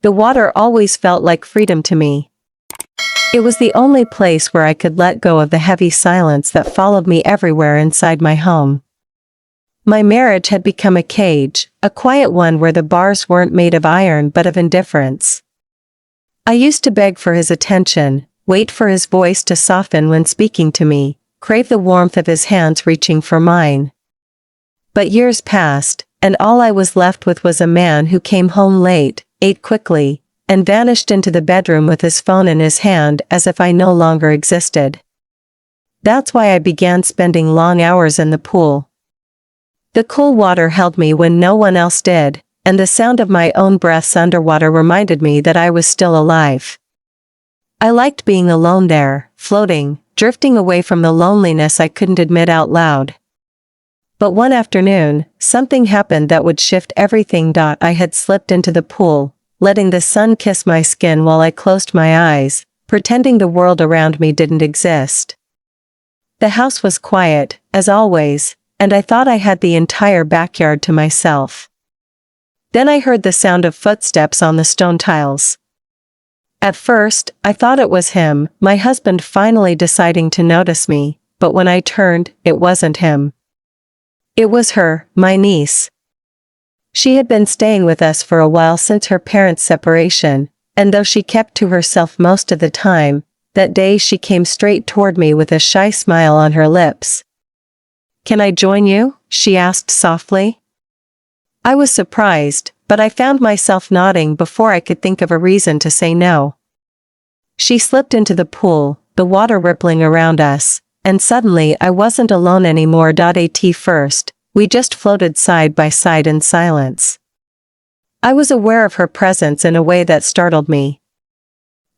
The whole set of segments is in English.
The water always felt like freedom to me. It was the only place where I could let go of the heavy silence that followed me everywhere inside my home. My marriage had become a cage, a quiet one where the bars weren't made of iron but of indifference. I used to beg for his attention, wait for his voice to soften when speaking to me, crave the warmth of his hands reaching for mine. But years passed, and all I was left with was a man who came home late, ate quickly, and vanished into the bedroom with his phone in his hand as if I no longer existed. That's why I began spending long hours in the pool. The cool water held me when no one else did, and the sound of my own breaths underwater reminded me that I was still alive. I liked being alone there, floating, drifting away from the loneliness I couldn't admit out loud. But one afternoon, something happened that would shift everything. I had slipped into the pool, letting the sun kiss my skin while I closed my eyes, pretending the world around me didn't exist. The house was quiet, as always, and I thought I had the entire backyard to myself. Then I heard the sound of footsteps on the stone tiles. At first, I thought it was him, my husband finally deciding to notice me, but when I turned, it wasn't him. It was her, my niece. She had been staying with us for a while since her parents' separation, and though she kept to herself most of the time, that day she came straight toward me with a shy smile on her lips. "Can I join you?" she asked softly. I was surprised, but I found myself nodding before I could think of a reason to say no. She slipped into the pool, the water rippling around us, and suddenly I wasn't alone anymore. At first, we just floated side by side in silence. I was aware of her presence in a way that startled me.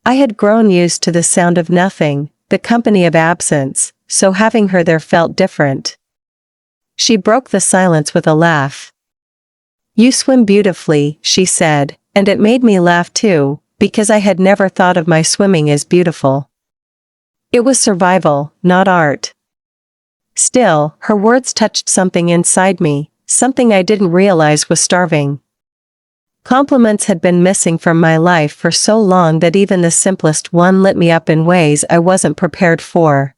I had grown used to the sound of nothing, the company of absence, so having her there felt different. She broke the silence with a laugh. "You swim beautifully," she said, and it made me laugh too, because I had never thought of my swimming as beautiful. It was survival, not art. Still, her words touched something inside me, something I didn't realize was starving. Compliments had been missing from my life for so long that even the simplest one lit me up in ways I wasn't prepared for.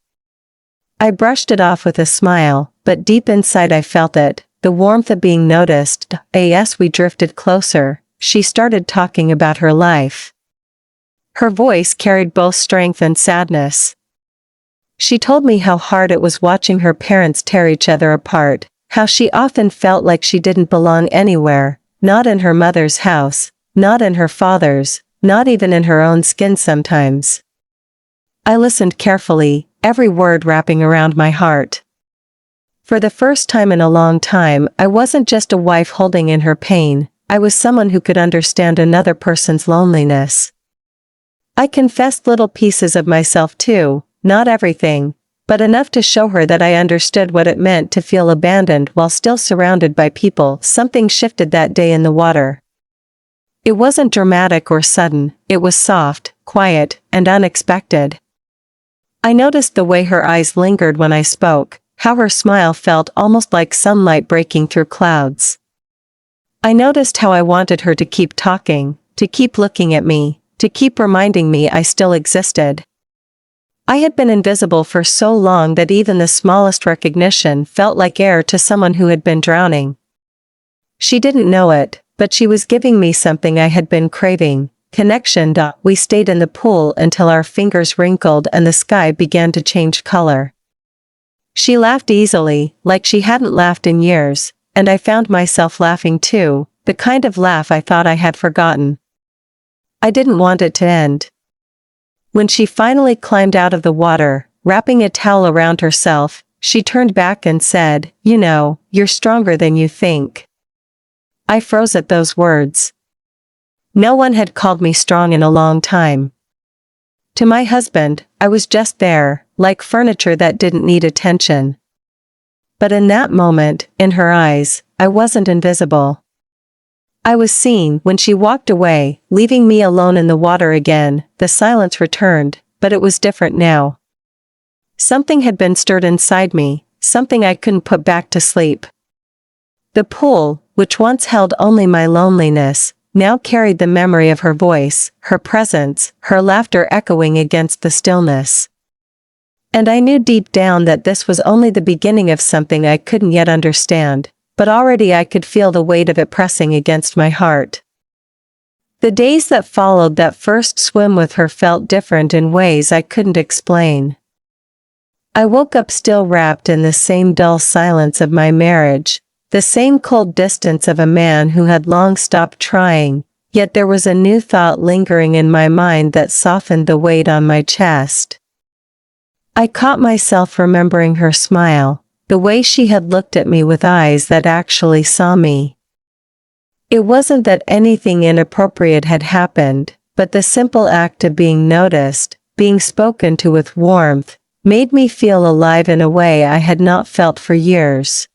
I brushed it off with a smile, but deep inside I felt it, the warmth of being noticed. As we drifted closer, she started talking about her life. Her voice carried both strength and sadness. She told me how hard it was watching her parents tear each other apart, how she often felt like she didn't belong anywhere, not in her mother's house, not in her father's, not even in her own skin sometimes. I listened carefully, every word wrapping around my heart. For the first time in a long time, I wasn't just a wife holding in her pain, I was someone who could understand another person's loneliness. I confessed little pieces of myself too, not everything, but enough to show her that I understood what it meant to feel abandoned while still surrounded by people. Something shifted that day in the water. It wasn't dramatic or sudden, it was soft, quiet, and unexpected. I noticed the way her eyes lingered when I spoke, how her smile felt almost like sunlight breaking through clouds. I noticed how I wanted her to keep talking, to keep looking at me, to keep reminding me I still existed. I had been invisible for so long that even the smallest recognition felt like air to someone who had been drowning. She didn't know it, but she was giving me something I had been craving, connection. We stayed in the pool until our fingers wrinkled and the sky began to change color. She laughed easily, like she hadn't laughed in years, and I found myself laughing too, the kind of laugh I thought I had forgotten. I didn't want it to end. When she finally climbed out of the water, wrapping a towel around herself, she turned back and said, "You know, you're stronger than you think." I froze at those words. No one had called me strong in a long time. To my husband, I was just there, like furniture that didn't need attention. But in that moment, in her eyes, I wasn't invisible. I was seen. When she walked away, leaving me alone in the water again, the silence returned, but it was different now. Something had been stirred inside me, something I couldn't put back to sleep. The pool, which once held only my loneliness, now carried the memory of her voice, her presence, her laughter echoing against the stillness. And I knew deep down that this was only the beginning of something I couldn't yet understand, but already I could feel the weight of it pressing against my heart. The days that followed that first swim with her felt different in ways I couldn't explain. I woke up still wrapped in the same dull silence of my marriage, the same cold distance of a man who had long stopped trying, yet there was a new thought lingering in my mind that softened the weight on my chest. I caught myself remembering her smile, the way she had looked at me with eyes that actually saw me. It wasn't that anything inappropriate had happened, but the simple act of being noticed, being spoken to with warmth, made me feel alive in a way I had not felt for years.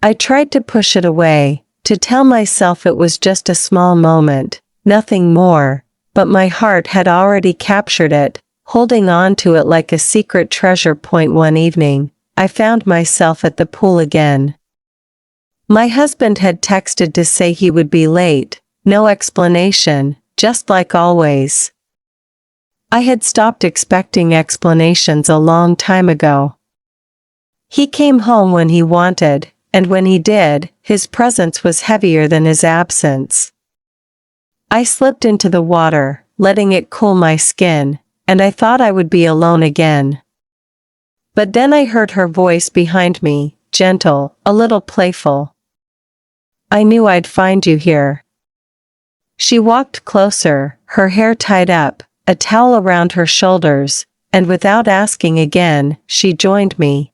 I tried to push it away, to tell myself it was just a small moment, nothing more, but my heart had already captured it, holding on to it like a secret treasure. One evening, I found myself at the pool again. My husband had texted to say he would be late, no explanation, just like always. I had stopped expecting explanations a long time ago. He came home when he wanted, and when he did, his presence was heavier than his absence. I slipped into the water, letting it cool my skin, and I thought I would be alone again. But then I heard her voice behind me, gentle, a little playful. "I knew I'd find you here." She walked closer, her hair tied up, a towel around her shoulders, and without asking again, she joined me.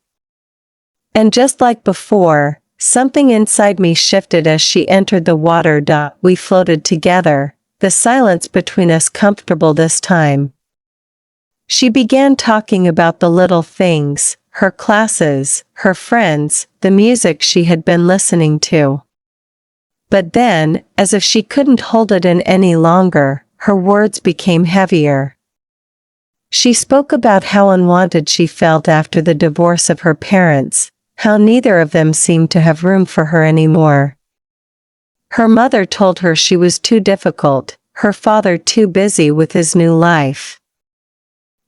And just like before, something inside me shifted as she entered the water. We floated together, the silence between us comfortable this time. She began talking about the little things, her classes, her friends, the music she had been listening to. But then, as if she couldn't hold it in any longer, her words became heavier. She spoke about how unwanted she felt after the divorce of her parents, how neither of them seemed to have room for her anymore. Her mother told her she was too difficult, her father too busy with his new life.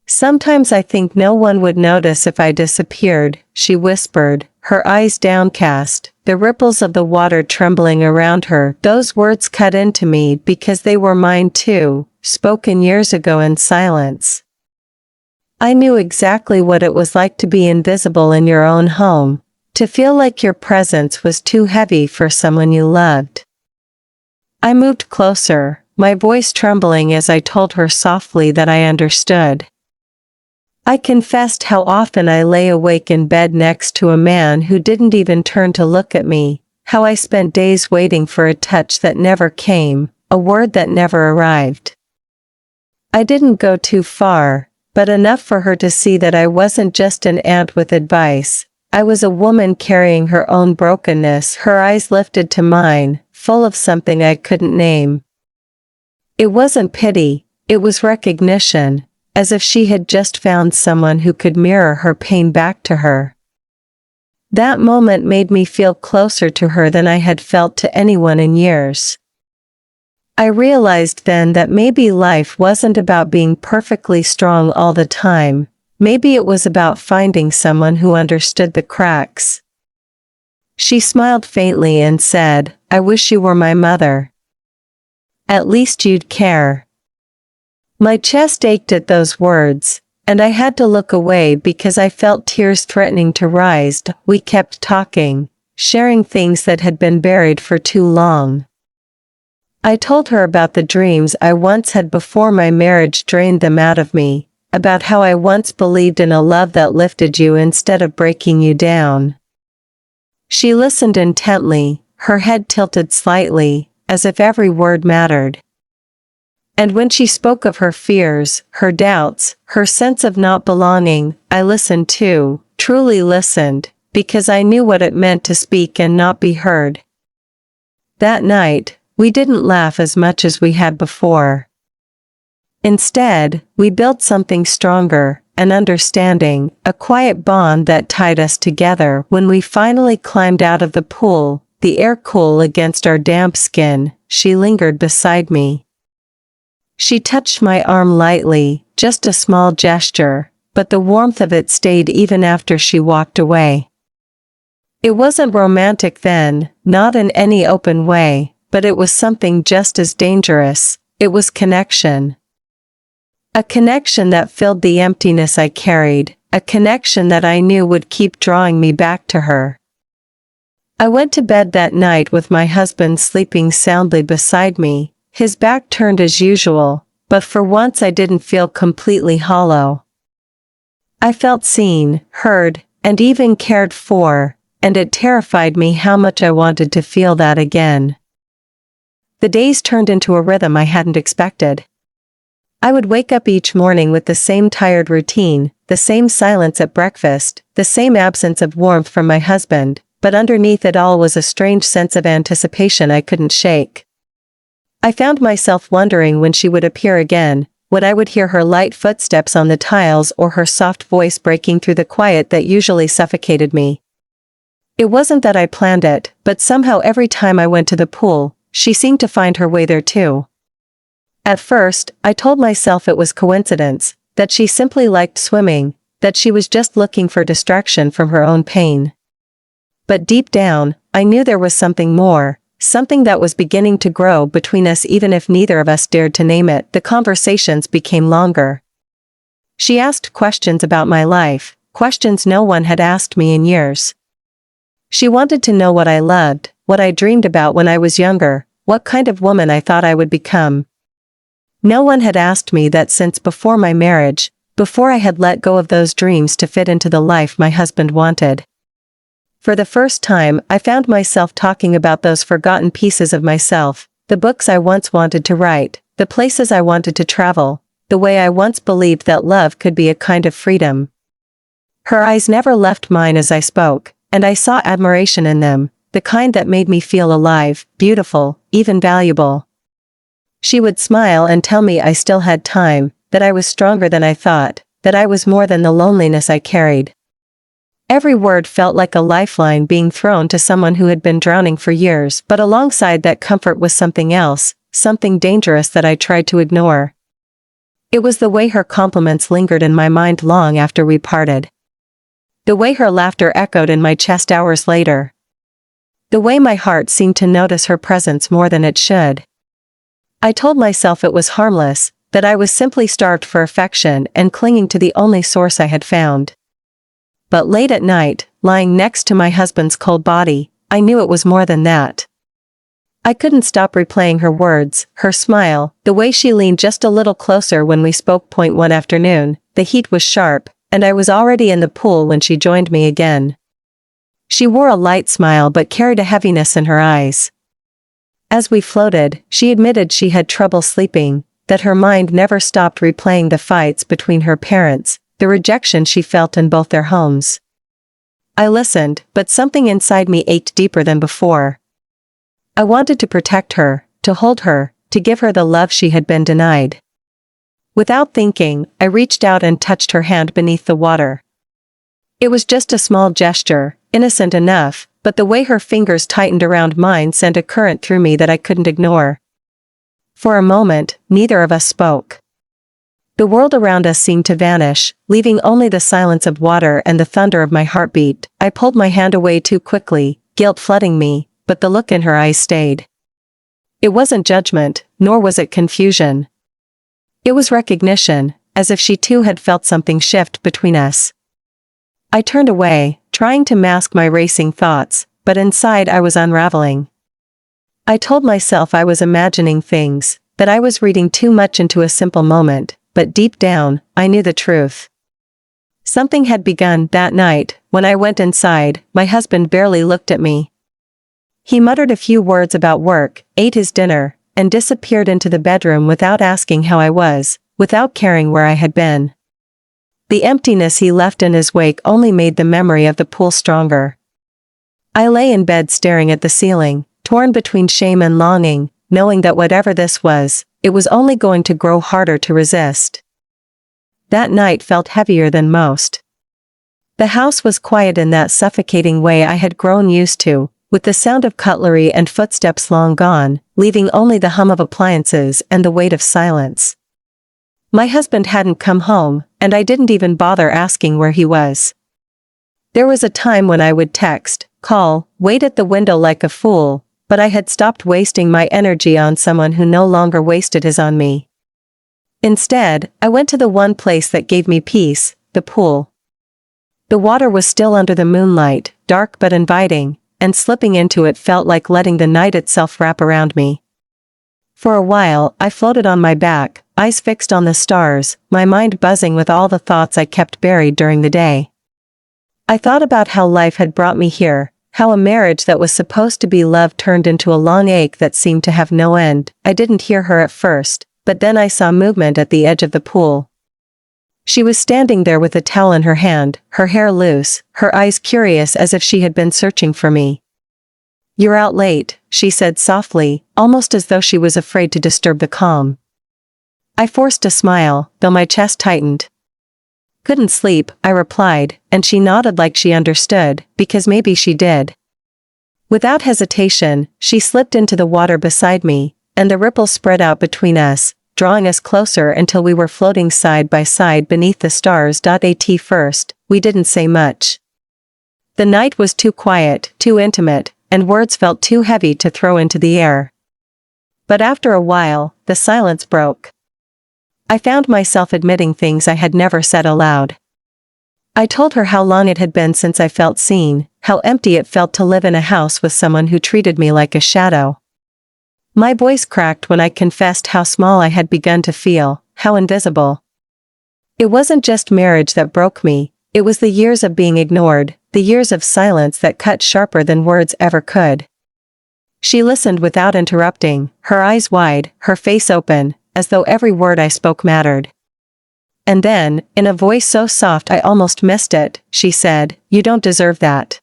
"Sometimes I think no one would notice if I disappeared," she whispered, her eyes downcast, the ripples of the water trembling around her. Those words cut into me because they were mine too, spoken years ago in silence. I knew exactly what it was like to be invisible in your own home, to feel like your presence was too heavy for someone you loved. I moved closer, my voice trembling as I told her softly that I understood. I confessed how often I lay awake in bed next to a man who didn't even turn to look at me, how I spent days waiting for a touch that never came, a word that never arrived. I didn't go too far, but enough for her to see that I wasn't just an aunt with advice. I was a woman carrying her own brokenness. Her eyes lifted to mine, full of something I couldn't name. It wasn't pity, it was recognition, as if she had just found someone who could mirror her pain back to her. That moment made me feel closer to her than I had felt to anyone in years. I realized then that maybe life wasn't about being perfectly strong all the time, maybe it was about finding someone who understood the cracks. She smiled faintly and said, "I wish you were my mother. At least you'd care." My chest ached at those words, and I had to look away because I felt tears threatening to rise. We kept talking, sharing things that had been buried for too long. I told her about the dreams I once had before my marriage drained them out of me, about how I once believed in a love that lifted you instead of breaking you down. She listened intently, her head tilted slightly, as if every word mattered. And when she spoke of her fears, her doubts, her sense of not belonging, I listened too, truly listened, because I knew what it meant to speak and not be heard. That night, we didn't laugh as much as we had before. Instead, we built something stronger, an understanding, a quiet bond that tied us together. When we finally climbed out of the pool, the air cool against our damp skin, she lingered beside me. She touched my arm lightly, just a small gesture, but the warmth of it stayed even after she walked away. It wasn't romantic then, not in any open way, but it was something just as dangerous. It was connection. A connection that filled the emptiness I carried, a connection that I knew would keep drawing me back to her. I went to bed that night with my husband sleeping soundly beside me, his back turned as usual, but for once I didn't feel completely hollow. I felt seen, heard, and even cared for, and it terrified me how much I wanted to feel that again. The days turned into a rhythm I hadn't expected. I would wake up each morning with the same tired routine, the same silence at breakfast, the same absence of warmth from my husband, but underneath it all was a strange sense of anticipation I couldn't shake. I found myself wondering when she would appear again, when I would hear her light footsteps on the tiles or her soft voice breaking through the quiet that usually suffocated me. It wasn't that I planned it, but somehow every time I went to the pool, she seemed to find her way there too. At first, I told myself it was coincidence, that she simply liked swimming, that she was just looking for distraction from her own pain. But deep down, I knew there was something more, something that was beginning to grow between us even if neither of us dared to name it. The conversations became longer. She asked questions about my life, questions no one had asked me in years. She wanted to know what I loved, what I dreamed about when I was younger, what kind of woman I thought I would become. No one had asked me that since before my marriage, before I had let go of those dreams to fit into the life my husband wanted. For the first time, I found myself talking about those forgotten pieces of myself, the books I once wanted to write, the places I wanted to travel, the way I once believed that love could be a kind of freedom. Her eyes never left mine as I spoke, and I saw admiration in them, the kind that made me feel alive, beautiful, even valuable. She would smile and tell me I still had time, that I was stronger than I thought, that I was more than the loneliness I carried. Every word felt like a lifeline being thrown to someone who had been drowning for years, but alongside that comfort was something else, something dangerous that I tried to ignore. It was the way her compliments lingered in my mind long after we parted. The way her laughter echoed in my chest hours later. The way my heart seemed to notice her presence more than it should. I told myself it was harmless, that I was simply starved for affection and clinging to the only source I had found. But late at night, lying next to my husband's cold body, I knew it was more than that. I couldn't stop replaying her words, her smile, the way she leaned just a little closer when we spoke. One afternoon, the heat was sharp, and I was already in the pool when she joined me again. She wore a light smile but carried a heaviness in her eyes. As we floated, she admitted she had trouble sleeping, that her mind never stopped replaying the fights between her parents, the rejection she felt in both their homes. I listened, but something inside me ached deeper than before. I wanted to protect her, to hold her, to give her the love she had been denied. Without thinking, I reached out and touched her hand beneath the water. It was just a small gesture, innocent enough, but the way her fingers tightened around mine sent a current through me that I couldn't ignore. For a moment, neither of us spoke. The world around us seemed to vanish, leaving only the silence of water and the thunder of my heartbeat. I pulled my hand away too quickly, guilt flooding me, but the look in her eyes stayed. It wasn't judgment, nor was it confusion. It was recognition, as if she too had felt something shift between us. I turned away, trying to mask my racing thoughts, but inside I was unraveling. I told myself I was imagining things, that I was reading too much into a simple moment, but deep down, I knew the truth. Something had begun that night. When I went inside, my husband barely looked at me. He muttered a few words about work, ate his dinner, and disappeared into the bedroom without asking how I was, without caring where I had been. The emptiness he left in his wake only made the memory of the pool stronger. I lay in bed staring at the ceiling, torn between shame and longing, knowing that whatever this was, it was only going to grow harder to resist. That night felt heavier than most. The house was quiet in that suffocating way I had grown used to, with the sound of cutlery and footsteps long gone, leaving only the hum of appliances and the weight of silence. My husband hadn't come home, and I didn't even bother asking where he was. There was a time when I would text, call, wait at the window like a fool, but I had stopped wasting my energy on someone who no longer wasted his on me. Instead, I went to the one place that gave me peace, the pool. The water was still under the moonlight, dark but inviting, and slipping into it felt like letting the night itself wrap around me. For a while, I floated on my back, eyes fixed on the stars, my mind buzzing with all the thoughts I kept buried during the day. I thought about how life had brought me here, how a marriage that was supposed to be love turned into a long ache that seemed to have no end. I didn't hear her at first, but then I saw movement at the edge of the pool. She was standing there with a towel in her hand, her hair loose, her eyes curious as if she had been searching for me. "You're out late," she said softly, almost as though she was afraid to disturb the calm. I forced a smile, though my chest tightened. "Couldn't sleep," I replied, and she nodded like she understood, because maybe she did. Without hesitation, she slipped into the water beside me, and the ripples spread out between us, drawing us closer until we were floating side by side beneath the stars. At first, we didn't say much. The night was too quiet, too intimate, and words felt too heavy to throw into the air. But after a while, the silence broke. I found myself admitting things I had never said aloud. I told her how long it had been since I felt seen, how empty it felt to live in a house with someone who treated me like a shadow. My voice cracked when I confessed how small I had begun to feel, how invisible. It wasn't just marriage that broke me, it was the years of being ignored, the years of silence that cut sharper than words ever could. She listened without interrupting, her eyes wide, her face open, as though every word I spoke mattered. And then, in a voice so soft I almost missed it, she said, "You don't deserve that.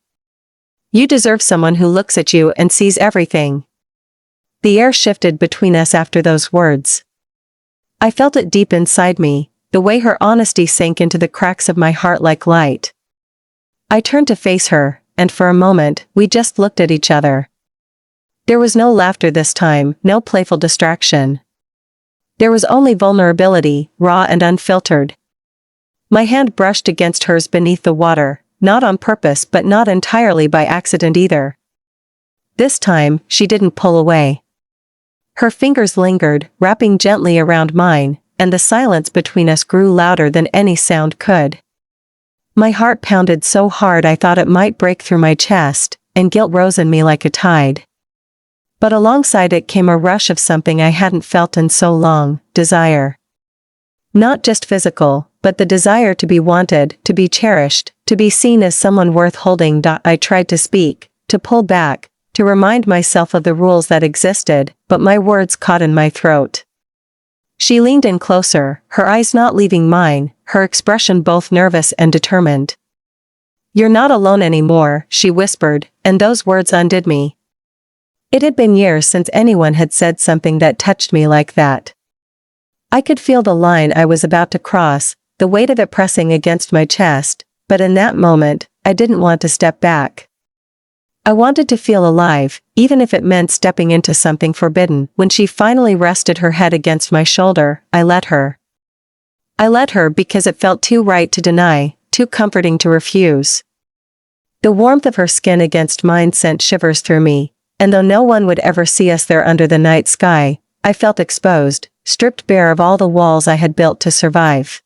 You deserve someone who looks at you and sees everything." The air shifted between us after those words. I felt it deep inside me, the way her honesty sank into the cracks of my heart like light. I turned to face her, and for a moment, we just looked at each other. There was no laughter this time, no playful distraction. There was only vulnerability, raw and unfiltered. My hand brushed against hers beneath the water, not on purpose but not entirely by accident either. This time, she didn't pull away. Her fingers lingered, wrapping gently around mine, and the silence between us grew louder than any sound could. My heart pounded so hard I thought it might break through my chest, and guilt rose in me like a tide. But alongside it came a rush of something I hadn't felt in so long, desire. Not just physical, but the desire to be wanted, to be cherished, to be seen as someone worth holding. I tried to speak, to pull back, to remind myself of the rules that existed, but my words caught in my throat. She leaned in closer, her eyes not leaving mine, her expression both nervous and determined. "You're not alone anymore," she whispered, and those words undid me. It had been years since anyone had said something that touched me like that. I could feel the line I was about to cross, the weight of it pressing against my chest, but in that moment, I didn't want to step back. I wanted to feel alive, even if it meant stepping into something forbidden. When she finally rested her head against my shoulder, I let her. I let her because it felt too right to deny, too comforting to refuse. The warmth of her skin against mine sent shivers through me, and though no one would ever see us there under the night sky, I felt exposed, stripped bare of all the walls I had built to survive.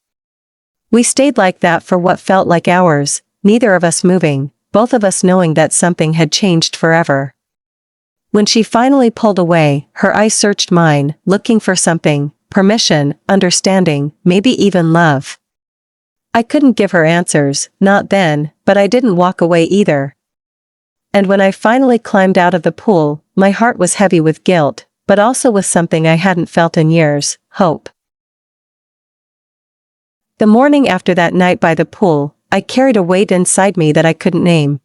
We stayed like that for what felt like hours, neither of us moving, both of us knowing that something had changed forever. When she finally pulled away, her eyes searched mine, looking for something, permission, understanding, maybe even love. I couldn't give her answers, not then, but I didn't walk away either. And when I finally climbed out of the pool, my heart was heavy with guilt, but also with something I hadn't felt in years, hope. The morning after that night by the pool, I carried a weight inside me that I couldn't name.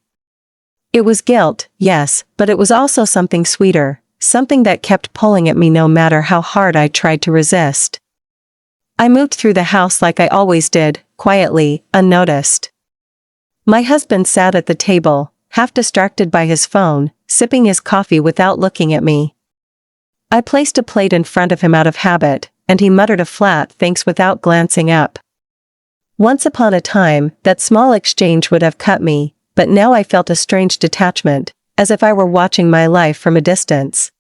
It was guilt, yes, but it was also something sweeter, something that kept pulling at me no matter how hard I tried to resist. I moved through the house like I always did, quietly, unnoticed. My husband sat at the table, half distracted by his phone, sipping his coffee without looking at me. I placed a plate in front of him out of habit, and he muttered a flat thanks without glancing up. Once upon a time, that small exchange would have cut me, but now I felt a strange detachment, as if I were watching my life from a distance.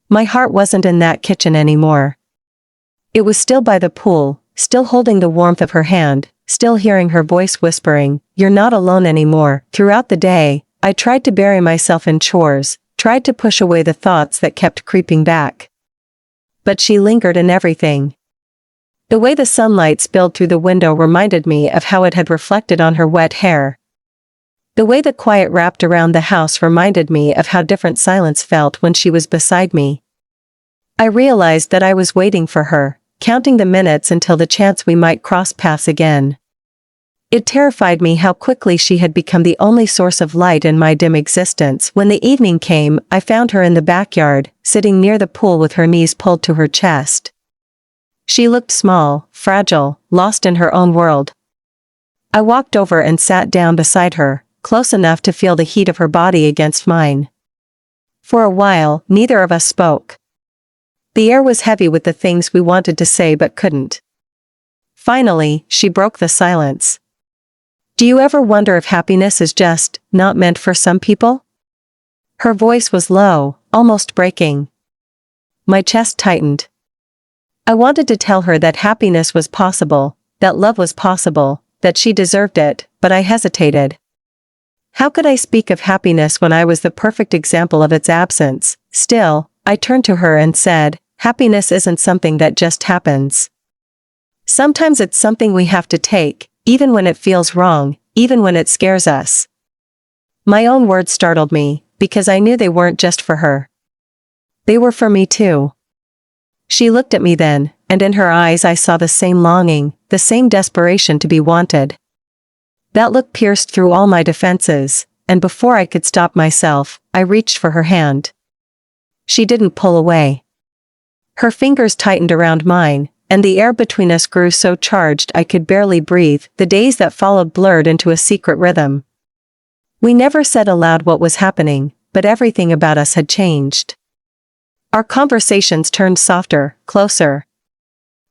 My heart wasn't in that kitchen anymore. It was still by the pool, still holding the warmth of her hand, still hearing her voice whispering, "You're not alone anymore." Throughout the day, I tried to bury myself in chores, tried to push away the thoughts that kept creeping back. But she lingered in everything. The way the sunlight spilled through the window reminded me of how it had reflected on her wet hair. The way the quiet wrapped around the house reminded me of how different silence felt when she was beside me. I realized that I was waiting for her, counting the minutes until the chance we might cross paths again. It terrified me how quickly she had become the only source of light in my dim existence. When the evening came, I found her in the backyard, sitting near the pool with her knees pulled to her chest. She looked small, fragile, lost in her own world. I walked over and sat down beside her, close enough to feel the heat of her body against mine. For a while, neither of us spoke. The air was heavy with the things we wanted to say but couldn't. Finally, she broke the silence. "Do you ever wonder if happiness is just not meant for some people?" Her voice was low, almost breaking. My chest tightened. I wanted to tell her that happiness was possible, that love was possible, that she deserved it, but I hesitated. How could I speak of happiness when I was the perfect example of its absence? Still, I turned to her and said, "Happiness isn't something that just happens. Sometimes it's something we have to take, even when it feels wrong, even when it scares us." My own words startled me, because I knew they weren't just for her. They were for me too. She looked at me then, and in her eyes I saw the same longing, the same desperation to be wanted. That look pierced through all my defenses, and before I could stop myself, I reached for her hand. She didn't pull away. Her fingers tightened around mine, and the air between us grew so charged I could barely breathe. The days that followed blurred into a secret rhythm. We never said aloud what was happening, but everything about us had changed. Our conversations turned softer, closer.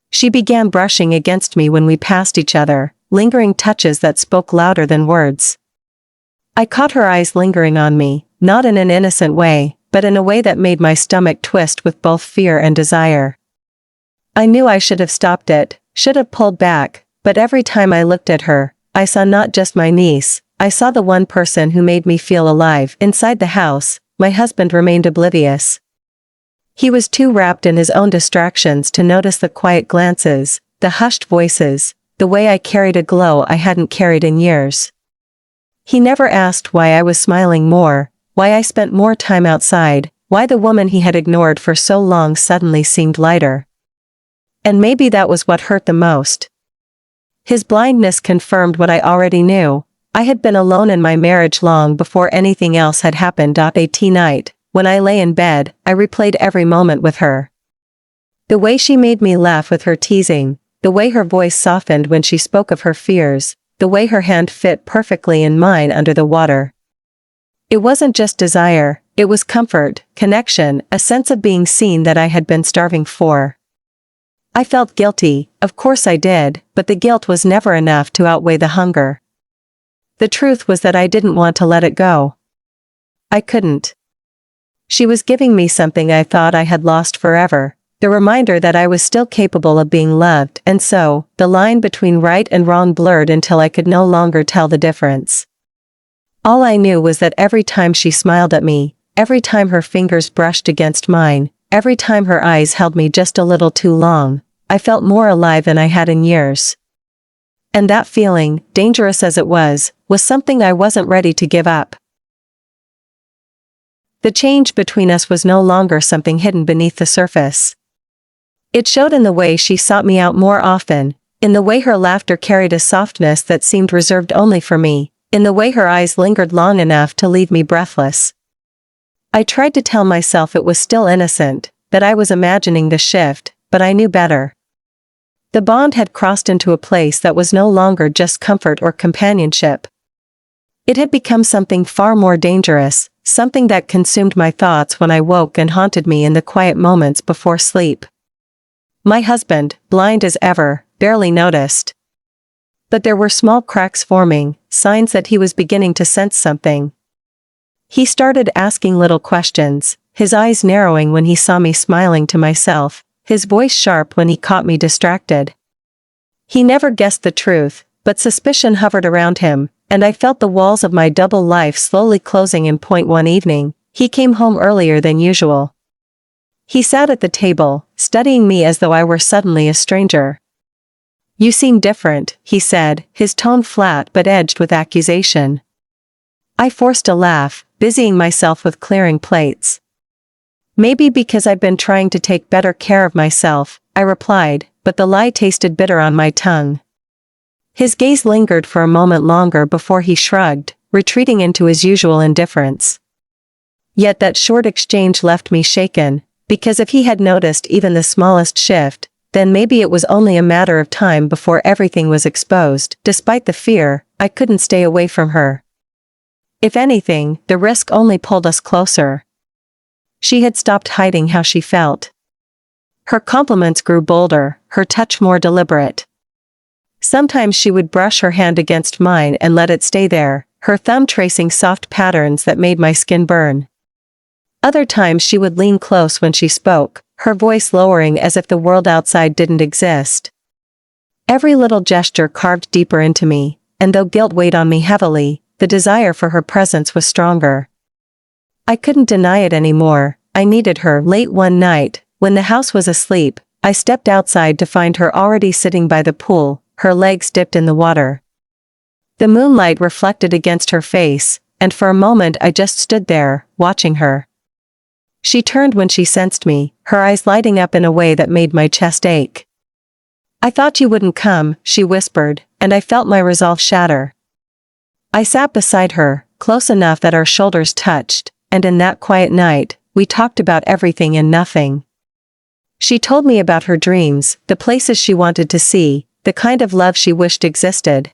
She began brushing against me when we passed each other, lingering touches that spoke louder than words. I caught her eyes lingering on me, not in an innocent way, but in a way that made my stomach twist with both fear and desire. I knew I should have stopped it, should have pulled back, but every time I looked at her, I saw not just my niece, I saw the one person who made me feel alive. Inside the house, my husband remained oblivious. He was too wrapped in his own distractions to notice the quiet glances, the hushed voices, the way I carried a glow I hadn't carried in years. He never asked why I was smiling more, why I spent more time outside, why the woman he had ignored for so long suddenly seemed lighter. And maybe that was what hurt the most. His blindness confirmed what I already knew. I had been alone in my marriage long before anything else had happened. At night, when I lay in bed, I replayed every moment with her. The way she made me laugh with her teasing, the way her voice softened when she spoke of her fears, the way her hand fit perfectly in mine under the water. It wasn't just desire, it was comfort, connection, a sense of being seen that I had been starving for. I felt guilty, of course I did, but the guilt was never enough to outweigh the hunger. The truth was that I didn't want to let it go. I couldn't. She was giving me something I thought I had lost forever, the reminder that I was still capable of being loved, and so, the line between right and wrong blurred until I could no longer tell the difference. All I knew was that every time she smiled at me, every time her fingers brushed against mine, every time her eyes held me just a little too long, I felt more alive than I had in years. And that feeling, dangerous as it was something I wasn't ready to give up. The change between us was no longer something hidden beneath the surface. It showed in the way she sought me out more often, in the way her laughter carried a softness that seemed reserved only for me, in the way her eyes lingered long enough to leave me breathless. I tried to tell myself it was still innocent, that I was imagining the shift, but I knew better. The bond had crossed into a place that was no longer just comfort or companionship. It had become something far more dangerous, something that consumed my thoughts when I woke and haunted me in the quiet moments before sleep. My husband, blind as ever, barely noticed. But there were small cracks forming, signs that he was beginning to sense something. He started asking little questions, his eyes narrowing when he saw me smiling to myself, his voice sharp when he caught me distracted. He never guessed the truth, but suspicion hovered around him, and I felt the walls of my double life slowly closing in. One evening, he came home earlier than usual. He sat at the table, studying me as though I were suddenly a stranger. "You seem different," he said, his tone flat but edged with accusation. I forced a laugh, busying myself with clearing plates. "Maybe because I've been trying to take better care of myself," I replied, but the lie tasted bitter on my tongue. His gaze lingered for a moment longer before he shrugged, retreating into his usual indifference. Yet that short exchange left me shaken, because if he had noticed even the smallest shift, then maybe it was only a matter of time before everything was exposed. Despite the fear, I couldn't stay away from her. If anything, the risk only pulled us closer. She had stopped hiding how she felt. Her compliments grew bolder, her touch more deliberate. Sometimes she would brush her hand against mine and let it stay there, her thumb tracing soft patterns that made my skin burn. Other times she would lean close when she spoke, her voice lowering as if the world outside didn't exist. Every little gesture carved deeper into me, and though guilt weighed on me heavily, the desire for her presence was stronger. I couldn't deny it anymore. I needed her. Late one night, when the house was asleep, I stepped outside to find her already sitting by the pool, her legs dipped in the water. The moonlight reflected against her face, and for a moment I just stood there, watching her. She turned when she sensed me, her eyes lighting up in a way that made my chest ache. "I thought you wouldn't come," she whispered, and I felt my resolve shatter. I sat beside her, close enough that our shoulders touched, and in that quiet night, we talked about everything and nothing. She told me about her dreams, the places she wanted to see, the kind of love she wished existed.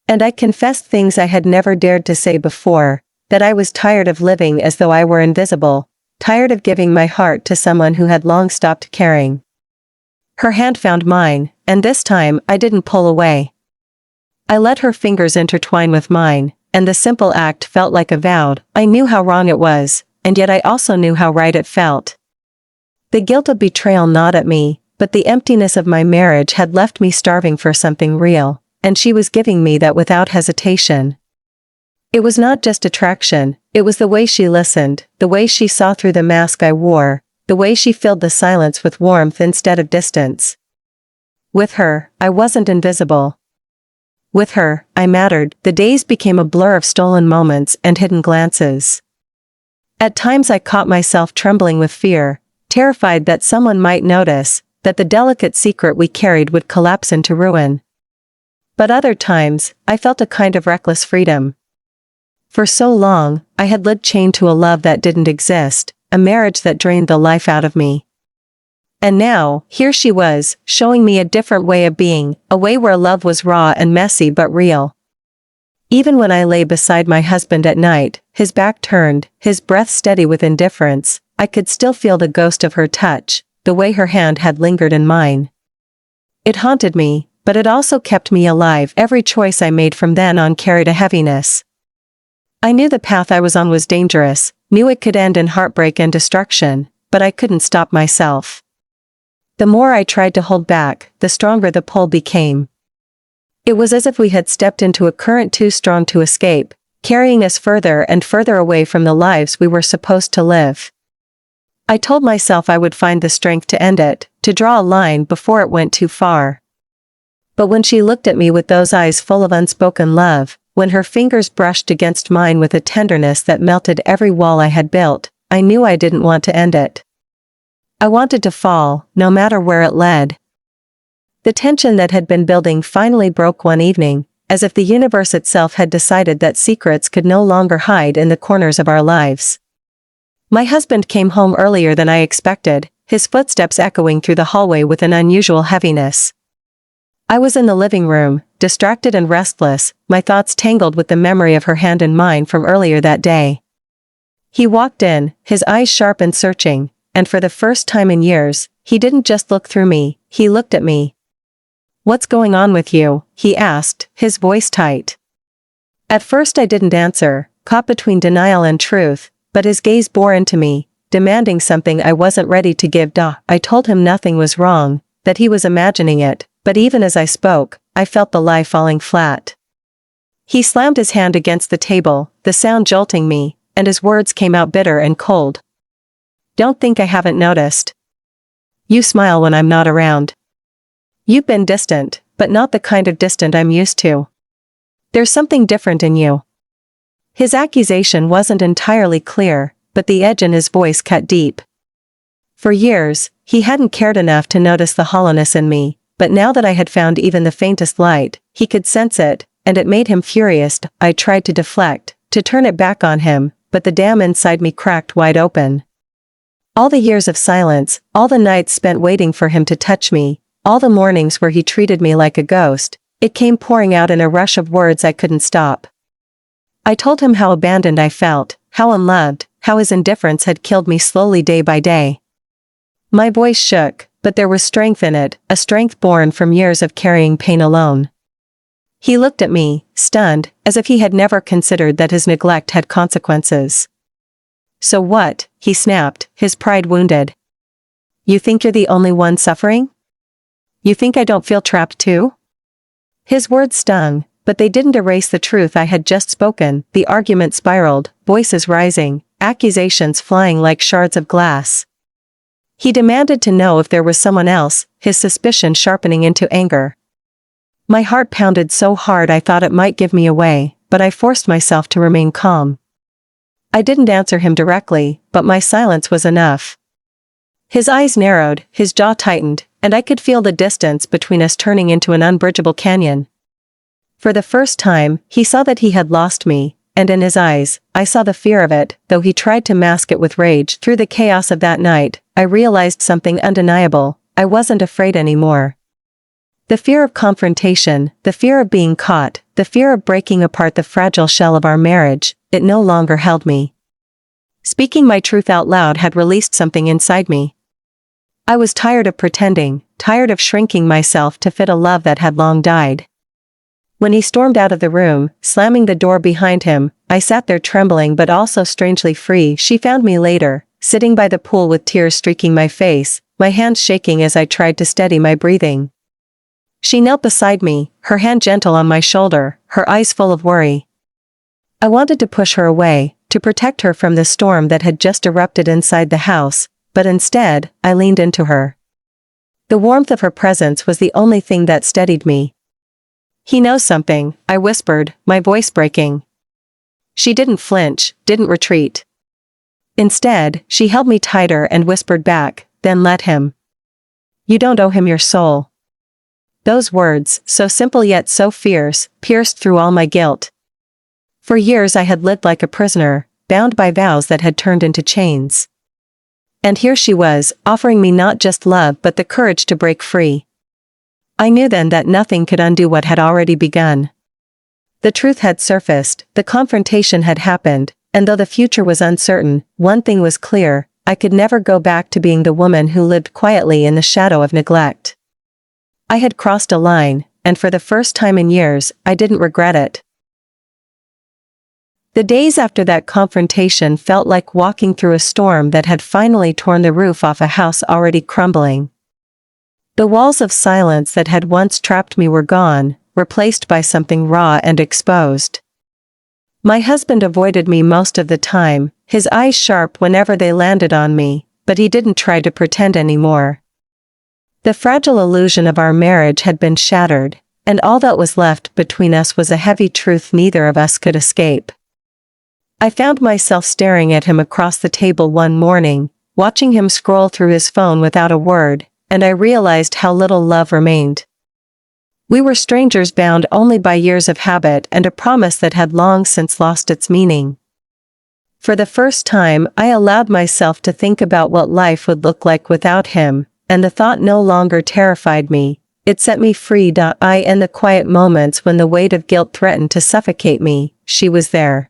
And I confessed things I had never dared to say before, that I was tired of living as though I were invisible, tired of giving my heart to someone who had long stopped caring. Her hand found mine, and this time I didn't pull away. I let her fingers intertwine with mine, and the simple act felt like a vow. I knew how wrong it was, and yet I also knew how right it felt. The guilt of betrayal gnawed at me, but the emptiness of my marriage had left me starving for something real, and she was giving me that without hesitation. It was not just attraction, it was the way she listened, the way she saw through the mask I wore, the way she filled the silence with warmth instead of distance. With her, I wasn't invisible. With her, I mattered. The days became a blur of stolen moments and hidden glances. At times I caught myself trembling with fear, terrified that someone might notice, that the delicate secret we carried would collapse into ruin. But other times, I felt a kind of reckless freedom. For so long, I had lived chained to a love that didn't exist, a marriage that drained the life out of me. And now, here she was, showing me a different way of being, a way where love was raw and messy but real. Even when I lay beside my husband at night, his back turned, his breath steady with indifference, I could still feel the ghost of her touch, the way her hand had lingered in mine. It haunted me, but it also kept me alive. Every choice I made from then on carried a heaviness. I knew the path I was on was dangerous, knew it could end in heartbreak and destruction, but I couldn't stop myself. The more I tried to hold back, the stronger the pull became. It was as if we had stepped into a current too strong to escape, carrying us further and further away from the lives we were supposed to live. I told myself I would find the strength to end it, to draw a line before it went too far. But when she looked at me with those eyes full of unspoken love, when her fingers brushed against mine with a tenderness that melted every wall I had built, I knew I didn't want to end it. I wanted to fall, no matter where it led. The tension that had been building finally broke one evening, as if the universe itself had decided that secrets could no longer hide in the corners of our lives. My husband came home earlier than I expected, his footsteps echoing through the hallway with an unusual heaviness. I was in the living room, distracted and restless, my thoughts tangled with the memory of her hand in mine from earlier that day. He walked in, his eyes sharp and searching, and for the first time in years, he didn't just look through me, he looked at me. "What's going on with you?" he asked, his voice tight. At first I didn't answer, caught between denial and truth, but his gaze bore into me, demanding something I wasn't ready to give. I told him nothing was wrong, that he was imagining it, but even as I spoke, I felt the lie falling flat. He slammed his hand against the table, the sound jolting me, and his words came out bitter and cold. "Don't think I haven't noticed. You smile when I'm not around. You've been distant, but not the kind of distant I'm used to. There's something different in you." His accusation wasn't entirely clear, but the edge in his voice cut deep. For years, he hadn't cared enough to notice the hollowness in me, but now that I had found even the faintest light, he could sense it, and it made him furious. I tried to deflect, to turn it back on him, but the dam inside me cracked wide open. All the years of silence, all the nights spent waiting for him to touch me, all the mornings where he treated me like a ghost, it came pouring out in a rush of words I couldn't stop. I told him how abandoned I felt, how unloved, how his indifference had killed me slowly day by day. My voice shook, but there was strength in it, a strength born from years of carrying pain alone. He looked at me, stunned, as if he had never considered that his neglect had consequences. "So what?" he snapped, his pride wounded. "You think you're the only one suffering? You think I don't feel trapped too?" His words stung, but they didn't erase the truth I had just spoken. The argument spiraled, voices rising, accusations flying like shards of glass. He demanded to know if there was someone else, his suspicion sharpening into anger. My heart pounded so hard I thought it might give me away, but I forced myself to remain calm. I didn't answer him directly, but my silence was enough. His eyes narrowed, his jaw tightened, and I could feel the distance between us turning into an unbridgeable canyon. For the first time, he saw that he had lost me, and in his eyes, I saw the fear of it. Though he tried to mask it with rage. Through the chaos of that night, I realized something undeniable: I wasn't afraid anymore. The fear of confrontation, the fear of being caught, the fear of breaking apart the fragile shell of our marriage, it no longer held me. Speaking my truth out loud had released something inside me. I was tired of pretending, tired of shrinking myself to fit a love that had long died. When he stormed out of the room, slamming the door behind him, I sat there trembling but also strangely free. She found me later, sitting by the pool with tears streaking my face, my hands shaking as I tried to steady my breathing. She knelt beside me, her hand gentle on my shoulder, her eyes full of worry. I wanted to push her away, to protect her from the storm that had just erupted inside the house, but instead, I leaned into her. The warmth of her presence was the only thing that steadied me. "He knows something," I whispered, my voice breaking. She didn't flinch, didn't retreat. Instead, she held me tighter and whispered back, "Then let him. You don't owe him your soul." Those words, so simple yet so fierce, pierced through all my guilt. For years I had lived like a prisoner, bound by vows that had turned into chains. And here she was, offering me not just love but the courage to break free. I knew then that nothing could undo what had already begun. The truth had surfaced, the confrontation had happened, and though the future was uncertain, one thing was clear: I could never go back to being the woman who lived quietly in the shadow of neglect. I had crossed a line, and for the first time in years, I didn't regret it. The days after that confrontation felt like walking through a storm that had finally torn the roof off a house already crumbling. The walls of silence that had once trapped me were gone, replaced by something raw and exposed. My husband avoided me most of the time, his eyes sharp whenever they landed on me, but he didn't try to pretend anymore. The fragile illusion of our marriage had been shattered, and all that was left between us was a heavy truth neither of us could escape. I found myself staring at him across the table one morning, watching him scroll through his phone without a word, and I realized how little love remained. We were strangers bound only by years of habit and a promise that had long since lost its meaning. For the first time, I allowed myself to think about what life would look like without him, and the thought no longer terrified me. It set me free. In the quiet moments when the weight of guilt threatened to suffocate me, she was there.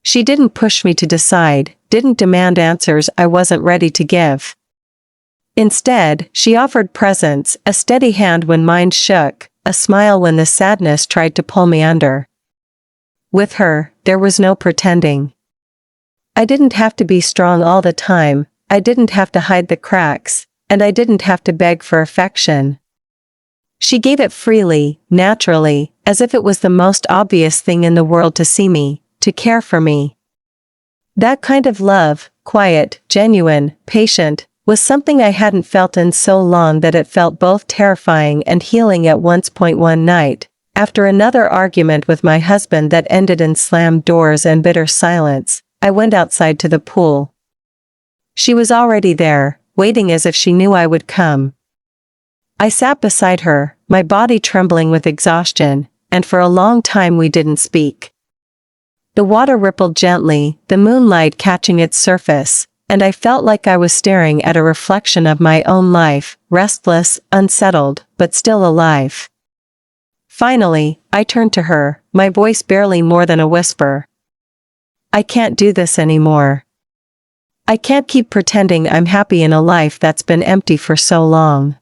She didn't push me to decide, didn't demand answers I wasn't ready to give. Instead, she offered presence, a steady hand when mine shook, a smile when the sadness tried to pull me under. With her, there was no pretending. I didn't have to be strong all the time, I didn't have to hide the cracks, and I didn't have to beg for affection. She gave it freely, naturally, as if it was the most obvious thing in the world to see me, to care for me. That kind of love, quiet, genuine, patient, was something I hadn't felt in so long that it felt both terrifying and healing at once. One night, after another argument with my husband that ended in slammed doors and bitter silence, I went outside to the pool. She was already there, waiting as if she knew I would come. I sat beside her, my body trembling with exhaustion, and for a long time we didn't speak. The water rippled gently, the moonlight catching its surface, and I felt like I was staring at a reflection of my own life, restless, unsettled, but still alive. Finally, I turned to her, my voice barely more than a whisper. I can't do this anymore. I can't keep pretending I'm happy in a life that's been empty for so long.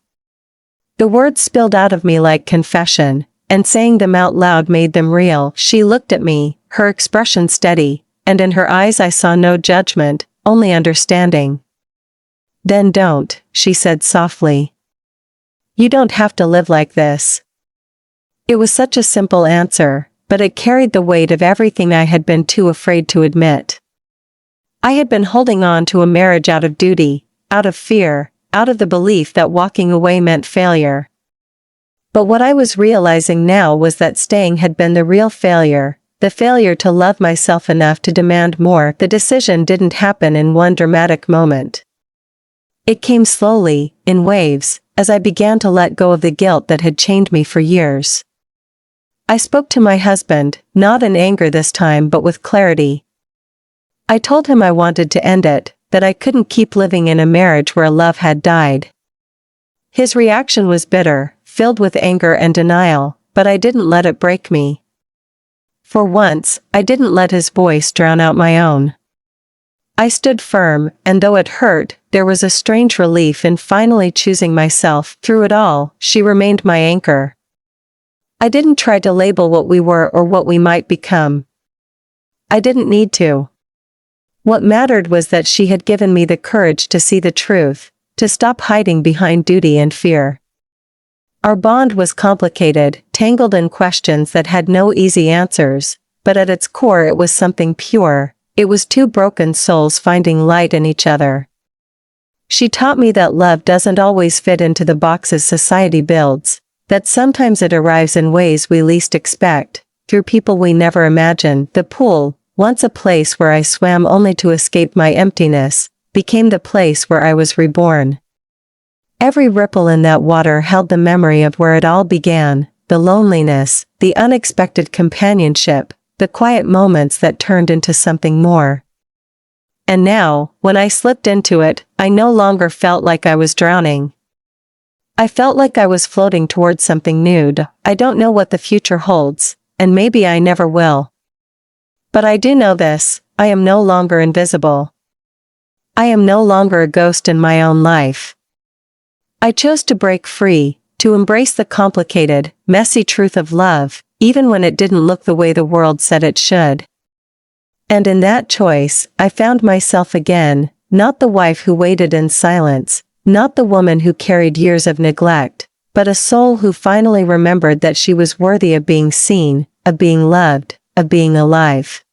The words spilled out of me like confession, and saying them out loud made them real. She looked at me, her expression steady, and in her eyes I saw no judgment, only understanding. Then don't, she said softly. You don't have to live like this. It was such a simple answer, but it carried the weight of everything I had been too afraid to admit. I had been holding on to a marriage out of duty, out of fear, out of the belief that walking away meant failure. But what I was realizing now was that staying had been the real failure, the failure to love myself enough to demand more. The decision didn't happen in one dramatic moment. It came slowly, in waves, as I began to let go of the guilt that had chained me for years. I spoke to my husband, not in anger this time but with clarity. I told him I wanted to end it, that I couldn't keep living in a marriage where love had died. His reaction was bitter, filled with anger and denial, but I didn't let it break me. For once, I didn't let his voice drown out my own. I stood firm, and though it hurt, there was a strange relief in finally choosing myself. Through it all, she remained my anchor. I didn't try to label what we were or what we might become. I didn't need to. What mattered was that she had given me the courage to see the truth, to stop hiding behind duty and fear. Our bond was complicated, tangled in questions that had no easy answers, but at its core it was something pure. It was two broken souls finding light in each other. She taught me that love doesn't always fit into the boxes society builds, that sometimes it arrives in ways we least expect, through people we never imagined. The pool, once a place where I swam only to escape my emptiness, became the place where I was reborn. Every ripple in that water held the memory of where it all began, the loneliness, the unexpected companionship, the quiet moments that turned into something more. And now, when I slipped into it, I no longer felt like I was drowning. I felt like I was floating towards something new. I don't know what the future holds, and maybe I never will. But I do know this, I am no longer invisible. I am no longer a ghost in my own life. I chose to break free, to embrace the complicated, messy truth of love, even when it didn't look the way the world said it should. And in that choice, I found myself again, not the wife who waited in silence, not the woman who carried years of neglect, but a soul who finally remembered that she was worthy of being seen, of being loved, of being alive.